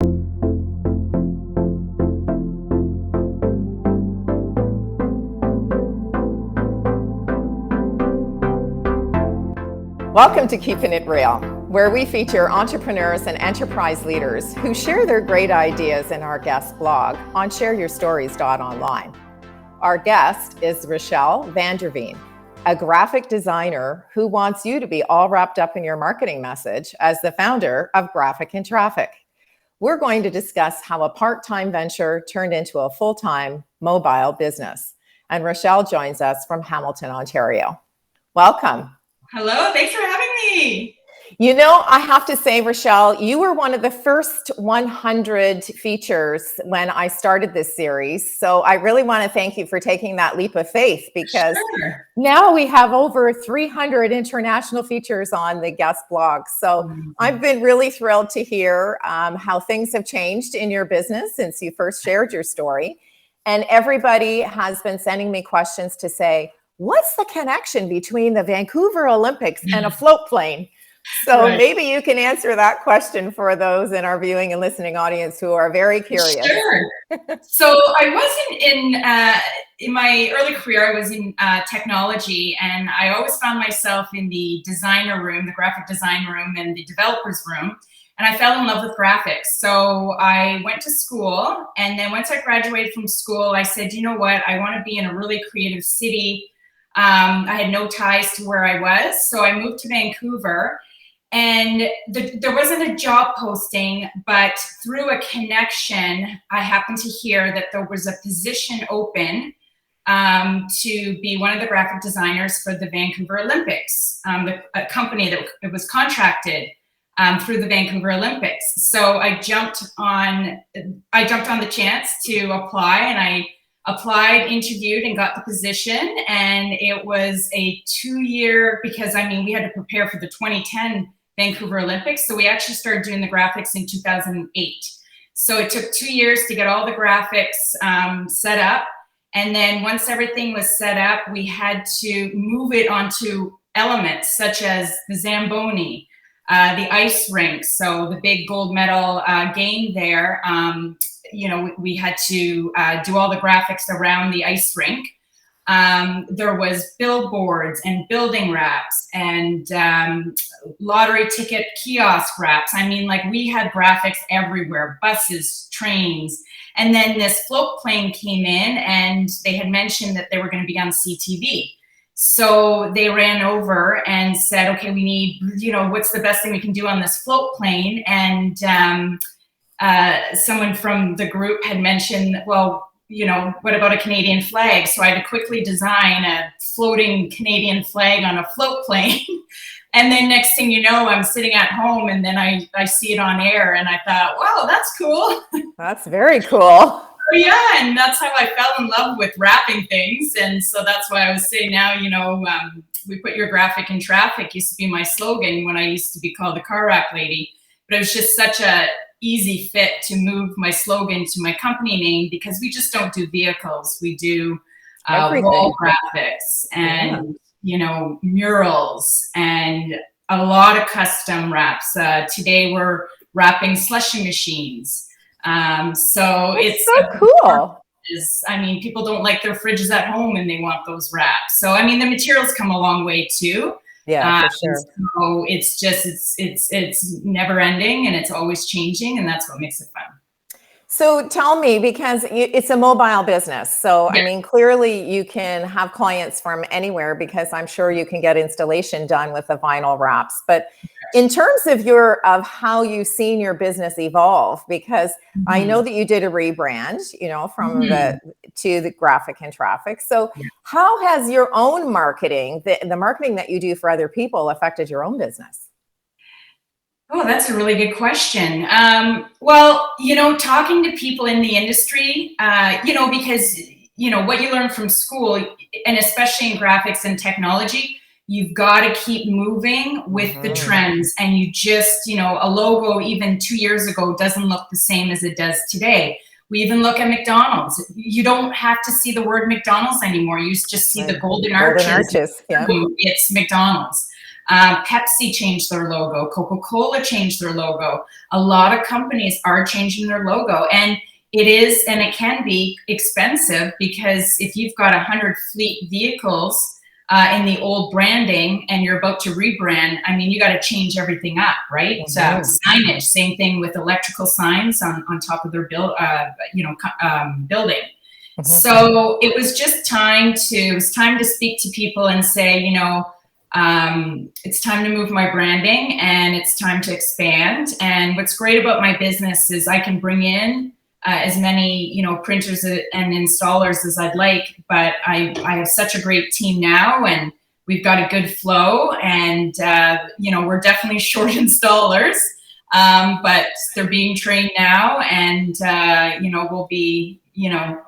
Welcome to Keepinitreal, where we feature entrepreneurs and enterprise leaders who share their great ideas in our guest blog on shareyourstories.online. Our guest is Rachale Veen, a graphic designer who wants you to be all wrapped up in your marketing message as the founder of Graphic and Traffic. We're going to discuss how a part-time venture turned into a full-time mobile business. And Rachale joins us from Hamilton, Ontario. Welcome. Hello, thanks for having me. You know, I have to say, Rachale, you were one of the first 100 features when I started this series. So I really want to thank you for taking that leap of faith, because now we have over 300 international features on the guest blog. So I've been really thrilled to hear how things have changed in your business since you first shared your story. And everybody has been sending me questions to say, what's the connection between the Vancouver Olympics and a float plane? So maybe you can answer that question for those in our viewing and listening audience who are very curious. Sure. So I wasn't in my early career, I was in technology, and I always found myself in the designer room, the graphic design room and the developer's room. And I fell in love with graphics. So I went to school, and then once I graduated from school, I said, you know what, I want to be in a really creative city. I had no ties to where I was, so I moved to Vancouver, and there wasn't a job posting, but through a connection, I happened to hear that there was a position open to be one of the graphic designers for the Vancouver Olympics, a company that was contracted through the Vancouver Olympics. So I jumped on the chance to apply, and I applied, interviewed, and got the position. And it was a 2-year, because we had to prepare for the 2010 Vancouver Olympics. So we actually started doing the graphics in 2008. So it took 2 years to get all the graphics set up. And then once everything was set up, we had to move it onto elements such as the Zamboni, the ice rink. So the big gold medal game there, we had to do all the graphics around the ice rink. There was billboards and building wraps and lottery ticket kiosk wraps. We had graphics everywhere, buses, trains. And then this float plane came in, and they had mentioned that they were going to be on CTV. So they ran over and said, okay, we need, what's the best thing we can do on this float plane? And someone from the group had mentioned, well, what about a Canadian flag? So I had to quickly design a floating Canadian flag on a float plane. And then next thing you know, I'm sitting at home, and then I see it on air, and I thought, wow, that's cool. That's very cool. Yeah, and that's how I fell in love with wrapping things. And so that's why I was saying now, we put your graphic in traffic used to be my slogan when I used to be called the car wrap lady. But it was just such a easy fit to move my slogan to my company name, because we just don't do vehicles. We do wall graphics and, murals and a lot of custom wraps. Today we're wrapping slushing machines. So it's so cool. People don't like their fridges at home and they want those wraps. So, the materials come a long way too. Yeah, for sure. So it's just, it's never ending, and it's always changing, and that's what makes it fun. So tell me, because it's a mobile business. So, clearly you can have clients from anywhere, because I'm sure you can get installation done with the vinyl wraps. But in terms of how you've seen your business evolve, because I know that you did a rebrand, from to the Graphic and Traffic. So how has your own marketing, the marketing that you do for other people, affected your own business? Oh, that's a really good question. Well, talking to people in the industry, because, what you learn from school, and especially in graphics and technology, you've got to keep moving with the trends. And you just, a logo even 2 years ago doesn't look the same as it does today. We even look at McDonald's. You don't have to see the word McDonald's anymore. You just see the golden arches. Yeah. It's McDonald's. Pepsi changed their logo. Coca-Cola changed their logo. A lot of companies are changing their logo, and it can be expensive, because if you've got 100 fleet vehicles in the old branding and you're about to rebrand, I mean, you got to change everything up, right? Signage, same thing with electrical signs on top of their building. So it was just time to speak to people and say, it's time to move my branding and it's time to expand. And what's great about my business is I can bring in as many, printers and installers as I'd like, but I have such a great team now, and we've got a good flow, and, we're definitely short installers, but they're being trained now, and, we'll be,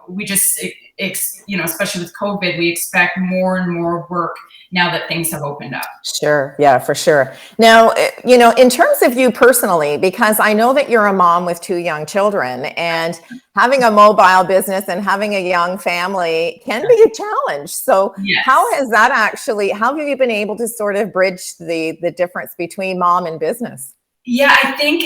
we just, especially with COVID, we expect more and more work now that things have opened up. Sure. Yeah, for sure. Now, in terms of you personally, because I know that you're a mom with 2 young children, and having a mobile business and having a young family can be a challenge. So how have you been able to sort of bridge the difference between mom and business? Yeah, I think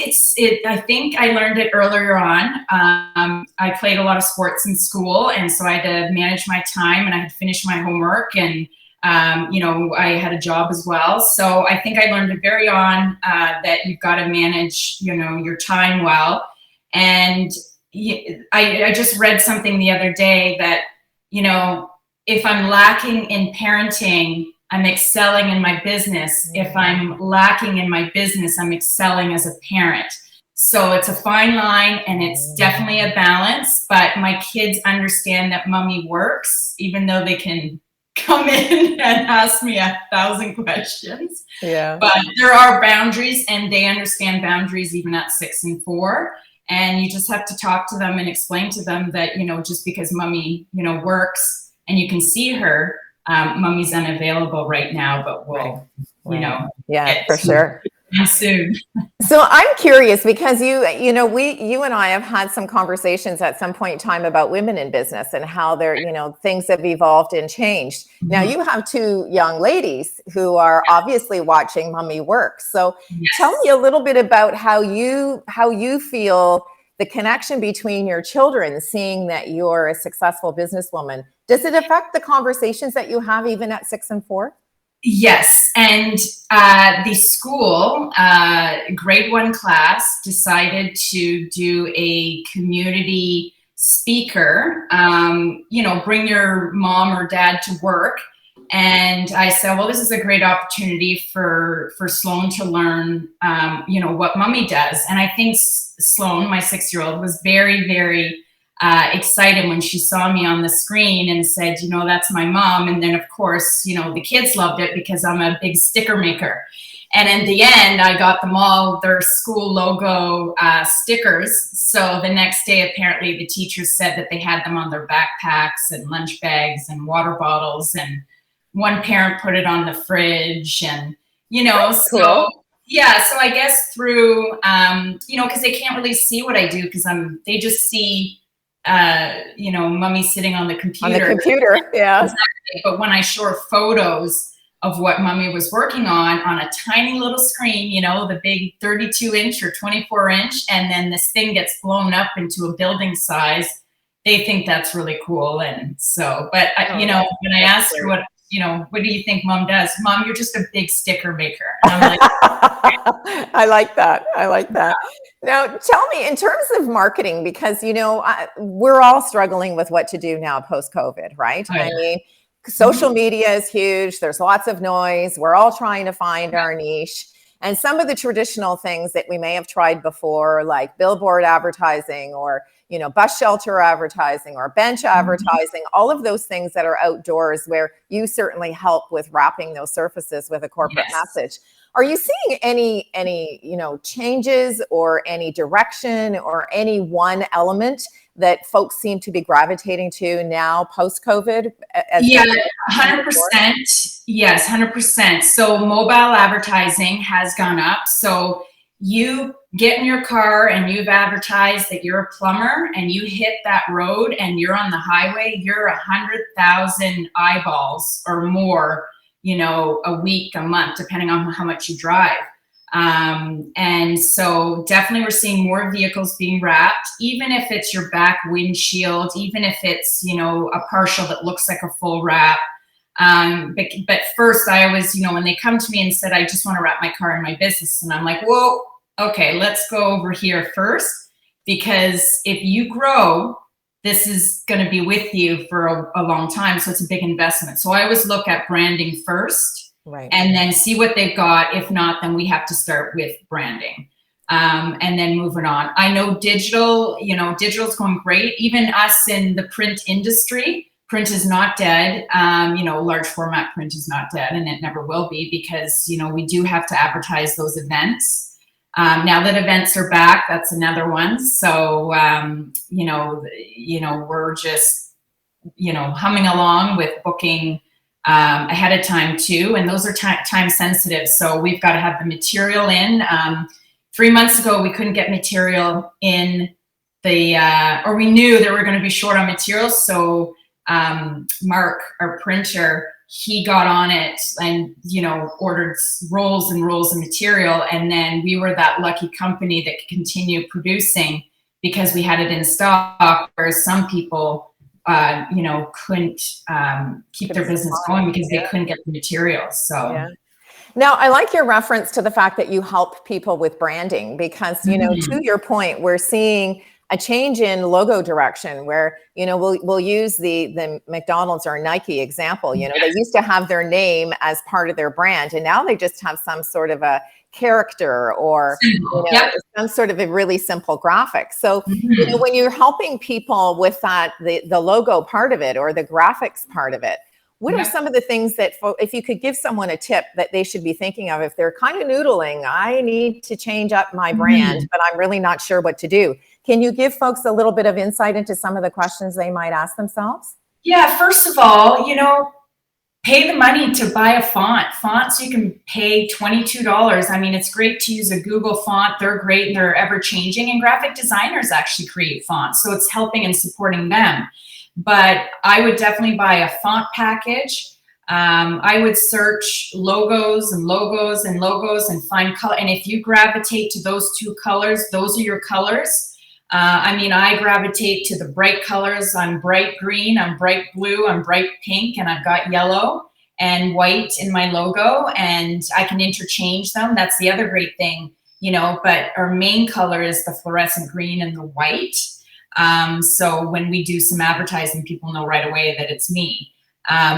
I think I learned it earlier on. I played a lot of sports in school, and so I had to manage my time, and I had to finish my homework, and I had a job as well. So I think I learned it very on that you've got to manage, your time well. And I just read something the other day that, if I'm lacking in parenting, I'm excelling in my business. If I'm lacking in my business, I'm excelling as a parent. So it's a fine line, and it's definitely a balance, but my kids understand that mommy works, even though they can come in and ask me 1,000 questions. Yeah. But there are boundaries, and they understand boundaries even at 6 and 4. And you just have to talk to them and explain to them that, just because mommy, works and you can see her, mommy's unavailable right now, but we'll, yeah, for sure. Soon. So I'm curious, because you and I have had some conversations at some point in time about women in business and how they're, things have evolved and changed. Now you have 2 young ladies who are obviously watching mommy work. So tell me a little bit about how you feel the connection between your children, seeing that you're a successful businesswoman. Does it affect the conversations that you have even at 6 and 4? Yes, and the school, grade 1 class, decided to do a community speaker, bring your mom or dad to work. And I said, well, this is a great opportunity for Sloan to learn, what mommy does. And I think Sloan, my 6-year-old, was very, very excited when she saw me on the screen and said, that's my mom. And then, of course, the kids loved it because I'm a big sticker maker. And in the end, I got them all their school logo stickers. So the next day, apparently, the teachers said that they had them on their backpacks and lunch bags and water bottles. And one parent put it on the fridge, and, That's so cool. yeah. So I guess through, because they can't really see what I do, because they just see, mommy sitting on the computer. On the computer, yeah. Exactly. But when I show her photos of what mommy was working on a tiny little screen, the big 32-inch or 24-inch, and then this thing gets blown up into a building size, they think that's really cool. And so, but when I asked her what do you think mom does? Mom, you're just a big sticker maker. And I'm like, I like that. I like that. Now, tell me, in terms of marketing, because, we're all struggling with what to do now post-COVID, right? Oh, yeah. I mean, social media is huge. There's lots of noise. We're all trying to find our niche. And some of the traditional things that we may have tried before, like billboard advertising or, bus shelter advertising or bench advertising, all of those things that are outdoors, where you certainly help with wrapping those surfaces with a corporate message. Are you seeing any changes or any direction or any one element that folks seem to be gravitating to now post-COVID? Yeah, 100%. Yes, 100%. So mobile advertising has gone up. So you get in your car and you've advertised that you're a plumber, and you hit that road and you're on the highway, you're 100,000 eyeballs or more, you know, a week, a month, depending on how much you drive. And so definitely we're seeing more vehicles being wrapped, even if it's your back windshield, even if it's, you know, a partial that looks like a full wrap. But first I always, you know, when they come to me and said, I just want to wrap my car in my business. And I'm like, whoa, okay, let's go over here first, because if you grow, this is going to be with you for a long time. So it's a big investment. So I always look at branding first. Right. And then see what they've got. If not, then we have to start with branding, and then moving on. I know digital, you know, digital's going great. Even us in the print industry, print is not dead. You know, large format print is not dead, and it never will be, because, you know, we do have to advertise those events. Now that events are back, that's another one. So, you know, we're just, you know, humming along with booking ahead of time too, and those are time sensitive. So we've got to have the material in. 3 months ago, we couldn't get material in the, or we knew that we were going to be short on materials. So Mark, our printer, he got on it and, you know, ordered rolls and rolls of material. And then we were that lucky company that could continue producing because we had it in stock, whereas some people, you know, couldn't keep their business going because they couldn't get the materials. So. Yeah. Now, I like your reference to the fact that you help people with branding, because, you know, to your point, we're seeing a change in logo direction where, you know, we'll use the McDonald's or Nike example. You know, they used to have their name as part of their brand, and now they just have some sort of a character or, you know, some sort of a really simple graphic. So, you know, when you're helping people with that, the logo part of it or the graphics part of it, what are some of the things that, if you could give someone a tip that they should be thinking of if they're kind of noodling, I need to change up my brand, but I'm really not sure what to do? Can you give folks a little bit of insight into some of the questions they might ask themselves? Yeah, first of all, you know, pay the money to buy a font. Fonts, you can pay $22. I mean, it's great to use a Google font. They're great and they're ever changing, and graphic designers actually create fonts. So it's helping and supporting them. But I would definitely buy a font package. I would search logos and logos and logos and find color. And if you gravitate to those two colors, those are your colors. I mean, I gravitate to the bright colors. I'm bright green, I'm bright blue, I'm bright pink, and I've got yellow and white in my logo, and I can interchange them. That's the other great thing, you know, but our main color is the fluorescent green and the white. So when we do some advertising, people know right away that it's me.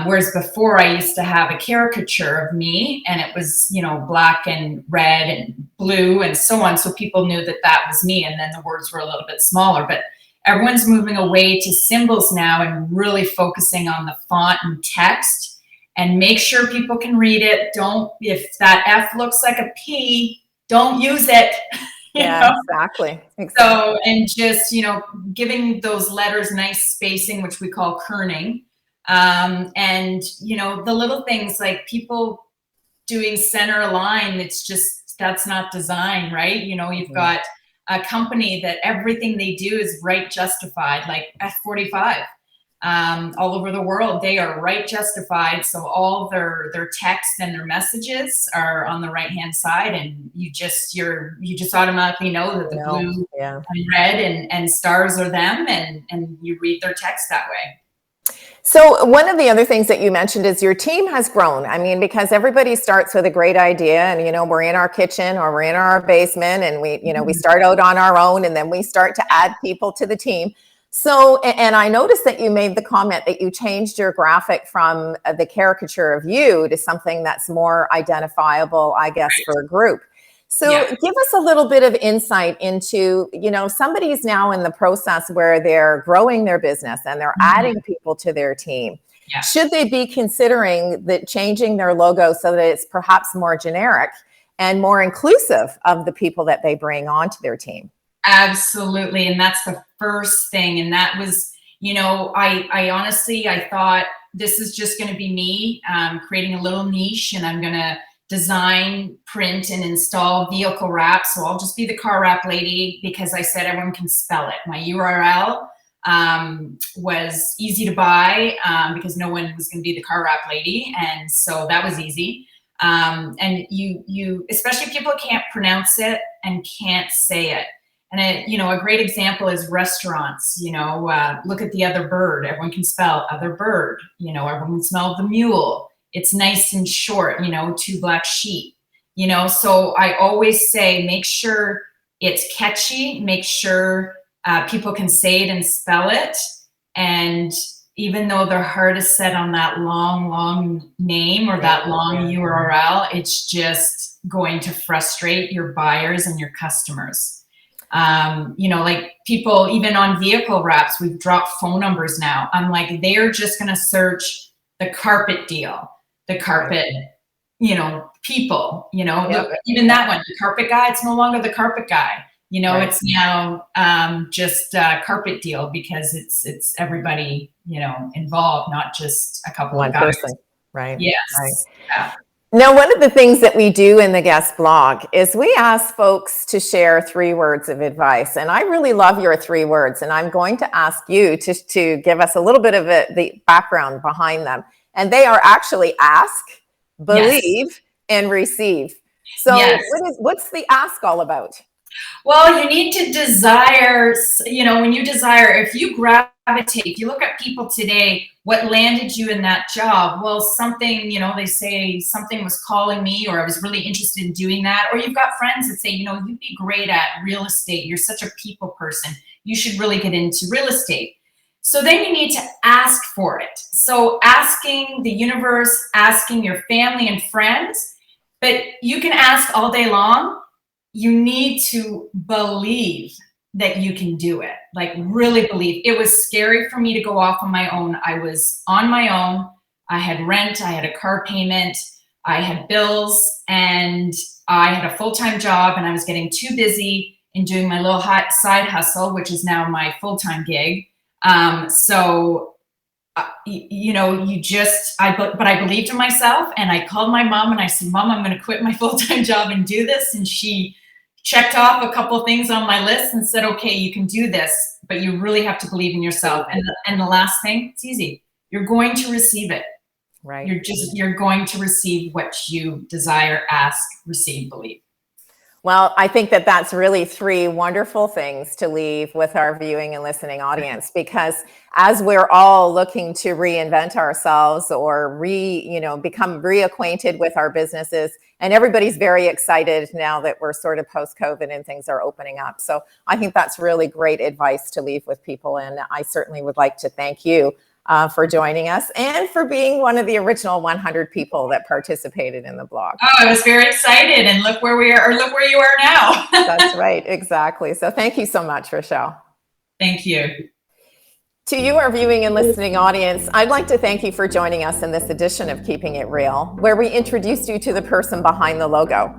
Whereas before I used to have a caricature of me, and it was, you know, black and red and blue and so on. So people knew that that was me. And then the words were a little bit smaller, but everyone's moving away to symbols now and really focusing on the font and text, and make sure people can read it. Don't, if that F looks like a P, don't use it. Yeah, exactly. So, and just, you know, giving those letters nice spacing, which we call kerning. And, you know, the little things like people doing center line, it's just, that's not design, right? You know, you've got a company that everything they do is right justified, like F45. All over the world, they are right justified. So all their text and their messages are on the right hand side, and you just automatically know that the blue and red and stars are them, and you read their text that way. So one of the other things that you mentioned is your team has grown. I mean, because everybody starts with a great idea, and, you know, we're in our kitchen or we're in our basement, and we, you know, we start out on our own, and then we start to add people to the team. So, and I noticed that you made the comment that you changed your graphic from the caricature of you to something that's more identifiable, I guess, for a group. So give us a little bit of insight into, you know, somebody's now in the process where they're growing their business and they're adding people to their team. Should they be considering that changing their logo so that it's perhaps more generic and more inclusive of the people that they bring onto their team? Absolutely. And that's the first thing. And that was, you know, I honestly, I thought this is just going to be me creating a little niche, and I'm going to design, print, and install vehicle wrap. So I'll just be the car wrap lady, because I said everyone can spell it. My URL, was easy to buy because no one was going to be the car wrap lady. And so that was easy. And you, especially people can't pronounce it and can't say it. And a great example is restaurants, look at the other bird. Everyone can spell other bird, everyone can smell the mule. It's nice and short, 2 black sheep, so I always say, make sure it's catchy, make sure people can say it and spell it. And even though their heart is set on that long name or that long URL, it's just going to frustrate your buyers and your customers. Like people, even on vehicle wraps, we've dropped phone numbers now. I'm like, they're just going to search the carpet deal, the carpet, people, even that one, the carpet guy, it's no longer the carpet guy. It's now just a carpet deal because it's everybody, involved, not just a couple of guys. Person. Right. Yes. Right. Yeah. Now, one of the things that we do in the guest blog is we ask folks to share 3 words of advice. And I really love your 3 words. And I'm going to ask you to give us a little bit of the background behind them. And they are actually ask, believe, and receive. So what's the ask all about? Well, you need to desire, when you desire, if you gravitate, if you look at people today, what landed you in that job? Well, something, they say something was calling me, or I was really interested in doing that. Or you've got friends that say, you'd be great at real estate. You're such a people person. You should really get into real estate. So then you need to ask for it. So asking the universe, asking your family and friends, but you can ask all day long. You need to believe that you can do it. Like really believe. It was scary for me to go off on my own. I was on my own. I had rent. I had a car payment. I had bills, and I had a full-time job, and I was getting too busy in doing my little side hustle, which is now my full-time gig. But I believed in myself, and I called my mom and I said, Mom, I'm going to quit my full-time job and do this. And she checked off a couple things on my list and said, okay, you can do this, but you really have to believe in yourself. And the last thing, it's easy. You're going to receive it. Right. You're going to receive what you desire, ask, receive, believe. Well, I think that that's really 3 wonderful things to leave with our viewing and listening audience, because as we're all looking to reinvent ourselves or become reacquainted with our businesses, and everybody's very excited now that we're sort of post-COVID and things are opening up. So I think that's really great advice to leave with people. And I certainly would like to thank you for joining us and for being one of the original 100 people that participated in the blog. Oh, I was very excited, and look where we are, or look where you are now. That's right, exactly. So thank you so much, Rachale. Thank you. To you, our viewing and listening audience, I'd like to thank you for joining us in this edition of Keeping It Real, where we introduced you to the person behind the logo.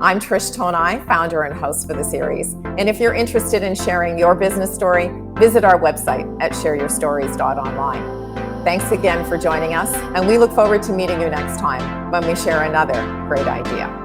I'm Trish Tonai, founder and host for the series. And if you're interested in sharing your business story, visit our website at shareyourstories.online. Thanks again for joining us, and we look forward to meeting you next time when we share another great idea.